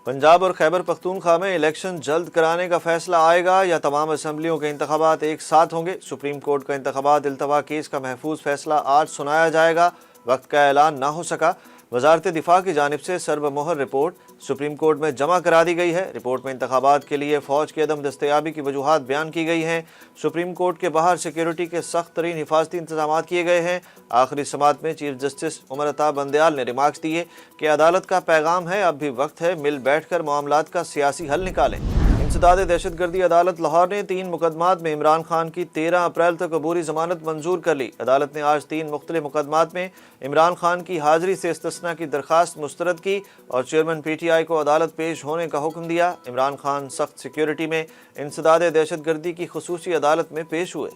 पंजाब और खैबर पख्तूनख्वा में इलेक्शन जल्द कराने का फैसला आएगा या तमाम असम्बलियों के इंतखाबात एक साथ होंगे। सुप्रीम कोर्ट का इंतखाबात इल्तवा केस का महफूज फैसला आज सुनाया जाएगा। वक्त का ऐलान ना हो सका। वजारत दिफा की जानिब से सर्वमोहर रिपोर्ट सुप्रीम कोर्ट में जमा करा दी गई है। रिपोर्ट में इंतखाबात के लिए फौज की अदम दस्तयाबी की वजूहात बयान की गई हैं। सुप्रीम कोर्ट के बाहर सिक्योरिटी के सख्त तरीन हिफाजती इंतजाम किए गए हैं। आखिरी समात में चीफ जस्टिस उमर अता बंदयाल ने रिमार्क्स दिए कि अदालत का पैगाम है, अब भी वक्त है, मिल बैठ कर मामलात का सियासी हल निकालें। इंसदाद दहशतगर्दी अदालत लाहौर ने 3 मुकदमात में इमरान खान की 13 अप्रैल तक अबूरी जमानत मंजूर कर ली। अदालत ने आज 3 मुख्तलिफ मुकदमात में इमरान खान की हाजिरी से इस्तिस्ना की दरखास्त मुस्तरद की और चेयरमैन PTI को अदालत पेश होने का हुक्म दिया। इमरान खान सख्त सिक्योरिटी में इंसदाद दहशतगर्दी की खुसूसी अदालत में पेश हुए।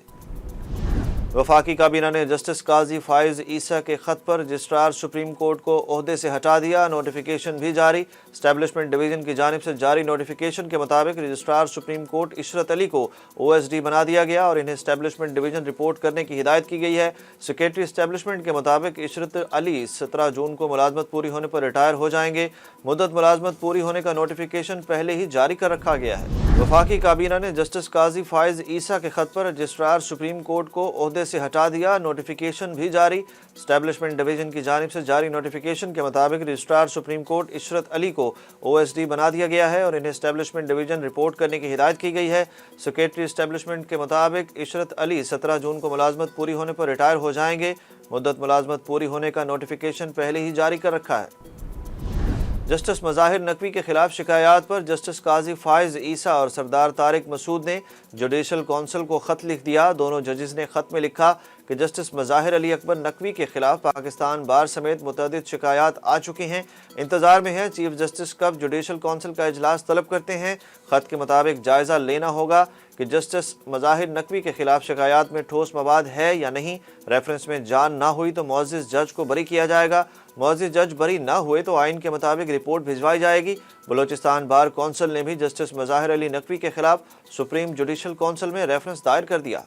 वफाकी काबीना ने जस्टिस काजी फाइज ईसा के खत पर रजिस्ट्रार सुप्रीम कोर्ट को ओहदे से हटा दिया। नोटिफिकेशन भी जारी। स्टैब्लिशमेंट डिवीजन की जानिब से जारी नोटिफिकेशन के मुताबिक registrar supreme court Ishrat Ali को OSD बना दिया गया और इन्हें स्टैब्लिशमेंट डिवीजन रिपोर्ट करने की हिदायत की गई है। सेक्रेटरी स्टैब्लिशमेंट के मुताबिक इशरत अली 17 जून को मुलाजमत पूरी होने पर रिटायर हो जाएंगे। मुद्दत मुलाजमत पूरी होने का नोटिफिकेशन पहले ही जारी कर रखा गया है। वफाकी काबीना ने जस्टिस काजी फाइज ईसा के खत पर रजिस्ट्रार सुप्रीम कोर्ट को ओहदे से हटा दिया। नोटिफिकेशन भी जारी। स्टैब्लिशमेंट डिवीजन की जानिब से जारी नोटिफिकेशन के मुताबिक registrar supreme court Ishrat Ali को OSD बना दिया गया है और इन्हें स्टैब्लिशमेंट डिवीजन रिपोर्ट करने की हिदायत की गई है। सेक्रेटरी स्टैब्लिशमेंट के मुताबिक इशरत अली 17 जून को मुलाजमत पूरी होने पर रिटायर हो जाएंगे। मुद्दत मुलाजमत पूरी होने का नोटिफिकेशन पहले ही जारी कर रखा है। जस्टिस मज़ाहिर नकवी के खिलाफ शिकायत पर जस्टिस काजी फाइज ईसा और सरदार तारिक मसूद ने जुडिशल कौंसिल को खत लिख दिया। दोनों जजेस ने खत में लिखा कि जस्टिस मज़ाहिर अली अकबर नकवी के खिलाफ पाकिस्तान बार समेत मुतअद्दिद शिकायत आ चुकी हैं। इंतजार में है चीफ जस्टिस कब जुडिशल कौंसिल का इजलास तलब करते हैं। खत के मुताबिक जायज़ा लेना होगा कि जस्टिस मज़ाहिर नकवी के खिलाफ शिकायत में ठोस मवाद है या नहीं। रेफरेंस में जान ना हुई तो मुअज़्ज़िज़ जज को बरी किया जाएगा। मुअज़्ज़िज़ जज बरी ना हुए तो आइन के मुताबिक रिपोर्ट भिजवाई जाएगी। बलोचिस्तान बार कौंसिल ने भी जस्टिस मज़ाहिर अली नकवी के खिलाफ सुप्रीम जुडिशल कौंसिल में रेफरेंस दायर कर दिया।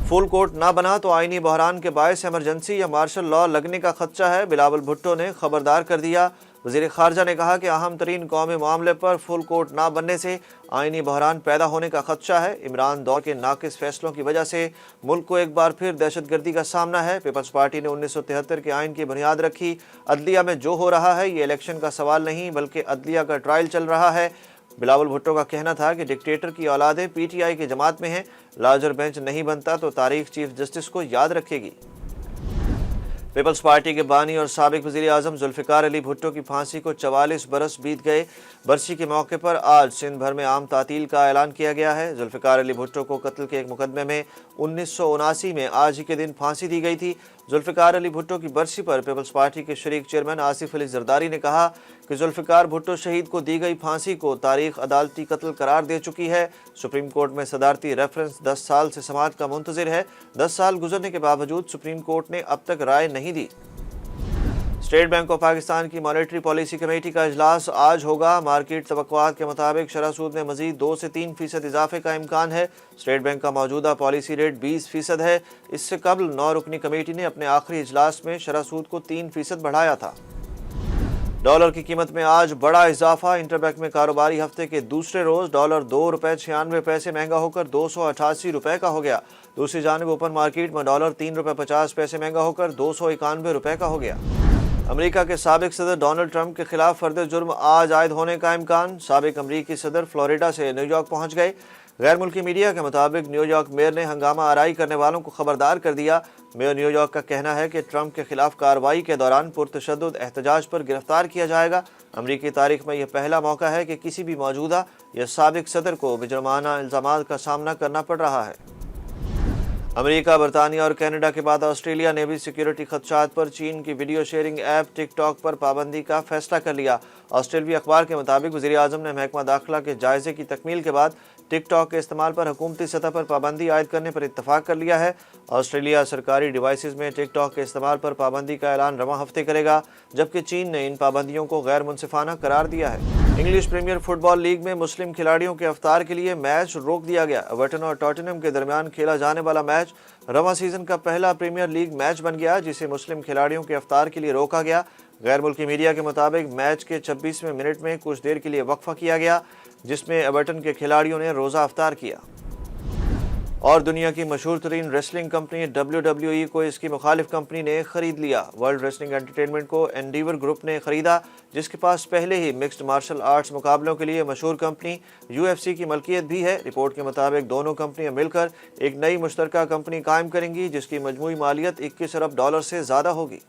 फुल कोर्ट ना बना तो आईनी बहरान के बायस इमरजेंसी या मार्शल लॉ लगने का खदशा है। बिलावल भुट्टो ने खबरदार कर दिया। वज़ीर ख़ारजा ने कहा कि अहम तरीन कौमी मामले पर फुल कोर्ट ना बनने से आईनी बहरान पैदा होने का खदशा है। इमरान दौर के नाकिस फैसलों की वजह से मुल्क को एक बार फिर दहशतगर्दी का सामना है। पीपल्स पार्टी ने 1973 के आइन की बुनियाद रखी। अदलिया में जो हो रहा है ये इलेक्शन का सवाल नहीं बल्कि अदलिया का ट्रायल चल रहा है। बिलावल भुट्टो का कहना था कि डिक्टेटर की औलादें PTI की जमात में हैं। लार्जर बेंच नहीं बनता तो तारीख चीफ जस्टिस को याद रखेगी। पीपल्स पार्टी के बानी और साबिक वज़ीर आज़म जुल्फ़िकार अली भुट्टो की फांसी को 44 बरस बीत गए। बरसी के मौके पर आज सिंध भर में आम तातील का ऐलान किया गया है। जुल्फ़िकार अली भुट्टो को कत्ल के एक मुकदमे में 1979 में आज ही के दिन फांसी दी गई थी। जुल्फ़िकार अली भुट्टो की बरसी पर पीपल्स पार्टी के शरीक चेयरमैन आसिफ अली जरदारी ने कहा कि जुल्फ़िकार भुट्टो शहीद को दी गई फांसी को तारीख अदालती कत्ल करार दे चुकी है। सुप्रीम कोर्ट में सदारती रेफरेंस 10 साल से समाअत का मुंतज़िर है। 10 साल गुजरने के बावजूद सुप्रीम कोर्ट ने अब तक राय नहीं दी। स्टेट बैंक ऑफ पाकिस्तान की मॉनेटरी पॉलिसी कमेटी का इजलास आज होगा। मार्केट तवक्कुआत के मुताबिक शरह सूद में मजीद 2 से 3% इजाफे का इम्कान है। स्टेट बैंक का मौजूदा पॉलिसी रेट 20% है। इससे कबल 9 रुकनी कमेटी ने अपने आखिरी इजलास में शरह सूद को 3% बढ़ाया था। डॉलर की कीमत में आज बड़ा इजाफा। इंटरबैंक में कारोबारी हफ्ते के दूसरे रोज डॉलर 2 रुपये 96 पैसे महंगा होकर 288 रुपये का हो गया। दूसरी जानिब ओपन मार्केट में डॉलर 3 रुपये 50 पैसे महंगा होकर 291 रुपये का हो गया। अमेरिका के साबिक सदर डोनाल्ड ट्रंप के खिलाफ फर्द जुर्म आज आयद होने का इम्कान। साबिक अमरीकी सदर फ्लोरिडा से न्यूयॉर्क पहुंच गए। गैर मुल्की मीडिया के मुताबिक न्यूयॉर्क मेयर ने हंगामा आराई करने वालों को खबरदार कर दिया। मेयर न्यूयॉर्क का कहना है कि ट्रंप के खिलाफ कार्रवाई के दौरान पुरतशद्दुद एहतजाज पर गिरफ्तार किया जाएगा। अमरीकी तारीख में यह पहला मौका है कि किसी भी मौजूदा या साबिक सदर को जुर्माना इल्जामात का सामना करना पड़ रहा है। अमेरिका, बरतानिया और कनाडा के बाद ऑस्ट्रेलिया ने भी सिक्योरिटी खदशात पर चीन की वीडियो शेयरिंग ऐप टिकटॉक पर पाबंदी का फैसला कर लिया। ऑस्ट्रेलियाई अखबार के मुताबिक वज़ीर आज़म ने महकमा दाखिला के जायजे की तकमील के बाद टिकटॉक के इस्तेमाल पर हुकूमती सतह पर पाबंदी आयद करने पर इत्तफाक कर लिया है। ऑस्ट्रेलिया सरकारी डिवाइसेस में टिकटॉक के इस्तेमाल पर पाबंदी का ऐलान रवां हफ्ते करेगा, जबकि चीन ने इन पाबंदियों को गैर मुनसिफाना करार दिया है। इंग्लिश प्रीमियर फुटबॉल लीग में मुस्लिम खिलाड़ियों के अफ्तार के लिए मैच रोक दिया गया। एवर्टन और टॉटनहम के दरमियान खेला जाने वाला मैच रवां सीजन का पहला प्रीमियर लीग मैच बन गया, जिसे मुस्लिम खिलाड़ियों के अफ्तार के लिए रोका गया। غیر ملکی میڈیا کے مطابق میچ کے 26ویں منٹ میں کچھ دیر کے لیے وقفہ کیا گیا جس میں ایورٹن کے کھلاڑیوں نے روزہ افطار کیا۔ اور دنیا کی مشہور ترین ریسلنگ کمپنی WWE کو اس کی مخالف کمپنی نے خرید لیا۔ ورلڈ ریسلنگ انٹرٹینمنٹ کو اینڈیور گروپ نے خریدا، جس کے پاس پہلے ہی مکسڈ مارشل آرٹس مقابلوں کے لیے مشہور کمپنی UFC کی ملکیت بھی ہے۔ رپورٹ کے مطابق دونوں کمپنیاں مل کر ایک نئی مشترکہ کمپنی قائم کریں گی جس کی مجموعی مالیت $21 ارب سے زیادہ ہوگی۔